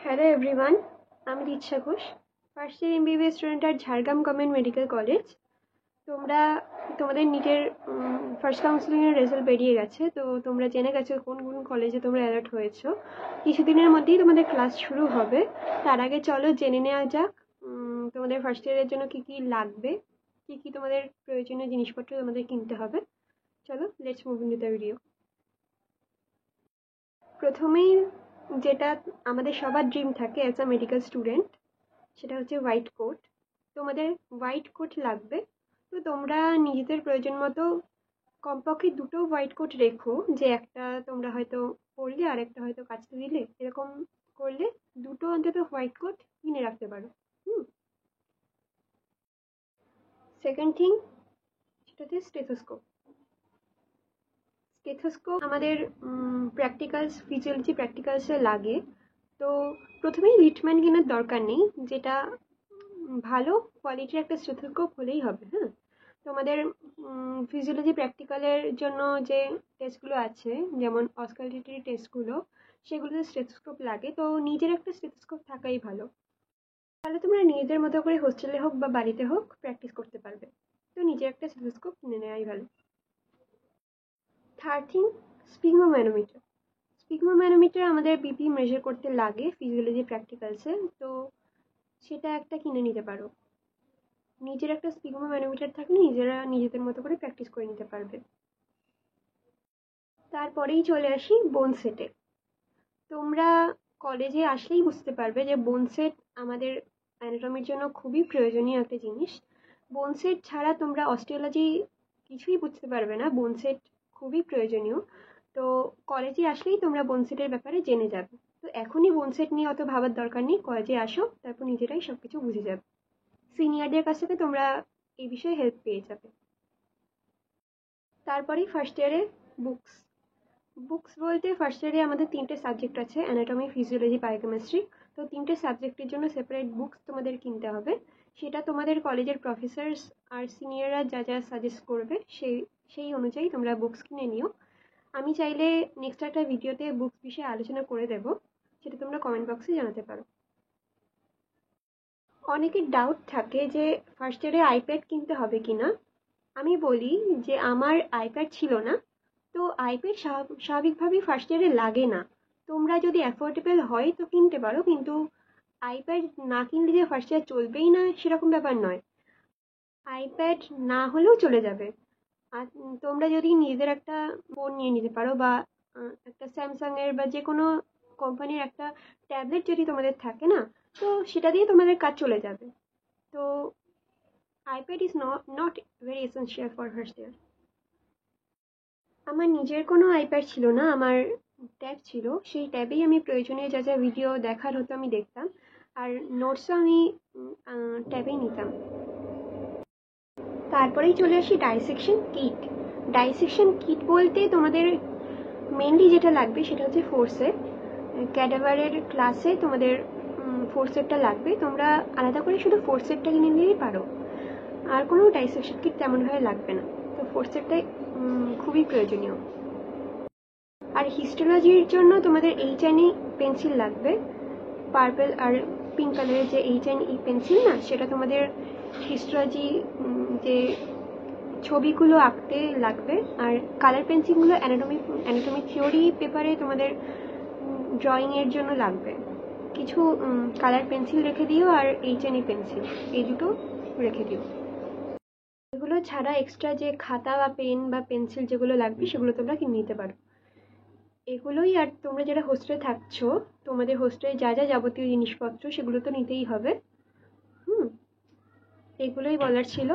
Hello everyone, আমি Riccha Ghosh, first year MBBS student আর Jhargram government medical college. তোমরা তোমাদের নিটের ফার্স্ট কাউন্সিলিংয়ের রেজাল্ট বেরিয়ে গেছে, তো তোমরা জেনে গেছো কোন কোন কলেজে তোমরা অ্যালার্ট হয়েছো। কিছুদিনের মধ্যেই তোমাদের ক্লাস শুরু হবে। তার আগে চলো জেনে নেওয়া যাক তোমাদের ফার্স্ট ইয়ারের জন্য কী কী লাগবে, কী কী তোমাদের প্রয়োজনীয় জিনিসপত্র তোমাদের কিনতে হবে। চলো let's move into the video. প্রথমেই যেটা আমাদের সবার ড্রিম থাকে অ্যাজ আ মেডিকেল স্টুডেন্ট, সেটা হচ্ছে হোয়াইট কোট। তোমাদের হোয়াইট কোট লাগবে। তো তোমরা নিজেদের প্রয়োজন মতো কমপক্ষে দুটো হোয়াইট কোট রেখো, যে একটা তোমরা হয়তো পরলে আর একটা হয়তো কাচতে দিলে, এরকম করলে দুটো অন্তত হোয়াইট কোট কিনে রাখতে পারো। সেকেন্ড থিং, সেটা হচ্ছে স্টেথোস্কোপ। স্টেথোস্কোপ আমাদের প্র্যাকটিক্যালস, ফিজিওলজি প্র্যাকটিক্যালসে লাগে। তো প্রথমেই লিটম্যান কেনার দরকার নেই, যেটা ভালো কোয়ালিটির একটা স্টেথোস্কোপ হলেই হবে। হ্যাঁ, তোমাদের ফিজিওলজি প্র্যাকটিক্যালের জন্য যে টেস্টগুলো আছে, যেমন অসকালটেটরি টেস্টগুলো, সেগুলোতে স্টেথোস্কোপ লাগে। তো নিজের একটা স্টেথোস্কোপ থাকাই ভালো, তাহলে তোমরা নিজেদের মতো করে হোস্টেলে হোক বা বাড়িতে হোক প্র্যাকটিস করতে পারবে। তো নিজের একটা স্টেথোস্কোপ কিনে নেওয়াই ভালো। Third thing, স্পিগমোম্যানোমিটার। স্পিগমোম্যানোমিটার আমাদের বিপি মেজার করতে লাগে ফিজিওলজি প্র্যাকটিক্যালসে, তো সেটা একটা কিনে নিতে পারো। নিজের একটা স্পিগমোম্যানোমিটার থাকলে নিজেদের মতো করে প্র্যাকটিস করে নিতে পারবে। তারপরেই চলে আসি বোন সেটে। তোমরা কলেজে আসলেই বুঝতে পারবে যে বোন সেট আমাদের অ্যানাটমির জন্য খুবই প্রয়োজনীয় একটা জিনিস। বোন সেট ছাড়া তোমরা অস্টিওলজি কিছুই বুঝতে পারবে না। বোন সেট খুবই প্রয়োজনীয়। তো কলেজে আসলেই তোমরা বোন সেটের ব্যাপারে জেনে যাবে। তো এখনই বোন সেট নিয়ে অত ভাবার দরকার নেই, কলেজে আসো, তারপর নিজেরাই সব কিছু বুঝে যাবে। সিনিয়রদের কাছ থেকে তোমরা এই বিষয়ে হেল্প পেয়ে যাবে। তারপরেই ফার্স্ট ইয়ারে বুকস। বুকস বলতে ফার্স্ট ইয়ারে আমাদের তিনটে সাবজেক্ট আছে, অ্যানাটমি, ফিজিওলজি, বায়োকেমিস্ট্রি। তো তিনটে সাবজেক্টের জন্য সেপারেট বুকস তোমাদের কিনতে হবে। সেটা তোমাদের কলেজের প্রফেসর্স আর সিনিয়ররা যা যা সাজেস্ট করবে সেই অনুযায়ী তোমরা বুকস কিনে নিও। আমি চাইলে নেক্সট একটা ভিডিওতে বুকস বিষয়ে আলোচনা করে দেবো, সেটা তোমরা কমেন্ট বক্সে জানাতে পারো। অনেকের ডাউট থাকে যে ফার্স্ট ইয়ারে আইপ্যাড কিনতে হবে কিনা। আমি বলি যে আমার আইপ্যাড ছিল না, তো আইপ্যাড স্বাভাবিকভাবেই ফার্স্ট ইয়ারে লাগে না। তোমরা যদি অ্যাফোর্ডেবল হয় তো কিনতে পারো, কিন্তু আইপ্যাড না কিনলে যে ফার্স্ট ইয়ার চলবেই না সেরকম ব্যাপার নয়। আইপ্যাড না হলেও চলে যাবে। আর তোমরা যদি নিজেদের একটা ফোন নিয়ে নিতে পারো, বা একটা স্যামসাংয়ের বা যে কোনো কোম্পানির একটা ট্যাবলেট যদি তোমাদের থাকে না, তো সেটা দিয়ে তোমাদের কাজ চলে যাবে। তো iPad is not very essential for first year. আমার নিজের কোনো আইপ্যাড ছিল না, আমার ট্যাব ছিল। সেই ট্যাবেই আমি প্রয়োজনীয় যা যা ভিডিও দেখার হতো আমি দেখতাম, আর নোটসও আমি ট্যাবেই নিতাম। তারপরেই চলে আসি ডাইসেকশন কিট। ডাইসেকশন কিট বলতে তোমাদের মেনলি যেটা লাগবে সেটা হচ্ছে ফোরসেপ। ক্যাডাভারের ক্লাসে তোমাদের ফোরসেপটা লাগবে। তোমরা আলাদা করে শুধু ফোরসেপটা কিনে নিলেই পারো, আর কোনো ডাইসেকশন কিট তেমনভাবে লাগবে না। তো ফোরসেপটাই খুবই প্রয়োজনীয়। আর হিস্টোলজির জন্য তোমাদের এইচএনই পেন্সিল লাগবে। পার্পল আর পিঙ্ক কালারের যে এইচএনই পেন্সিল না, সেটা তোমাদের হিস্টোলজি যে ছবিগুলো আঁকতে লাগবে। আর কালার পেন্সিলগুলো অ্যানাটমি থিওরি পেপারে তোমাদের ড্রয়িংয়ের জন্য লাগবে। কিছু কালার পেন্সিল রেখে দিও, আর এইচএনই পেন্সিল, এই দুটো রেখে দিও। এগুলো ছাড়া এক্সট্রা যে খাতা বা পেন বা পেন্সিল যেগুলো লাগবে সেগুলো তোমরা কিনে নিতে পারো। এগুলোই। আর তোমরা যারা হোস্টেলে থাকছো, তোমাদের হোস্টেলে যা যা যাবতীয় জিনিসপত্র সেগুলো তো নিতেই হবে। এগুলোই বলার ছিল।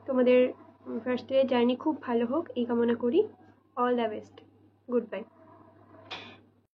তোমাদের ফার্স্ট ইয়ার জার্নি খুব ভালো হোক এই কামনা করি। All the best. Good bye.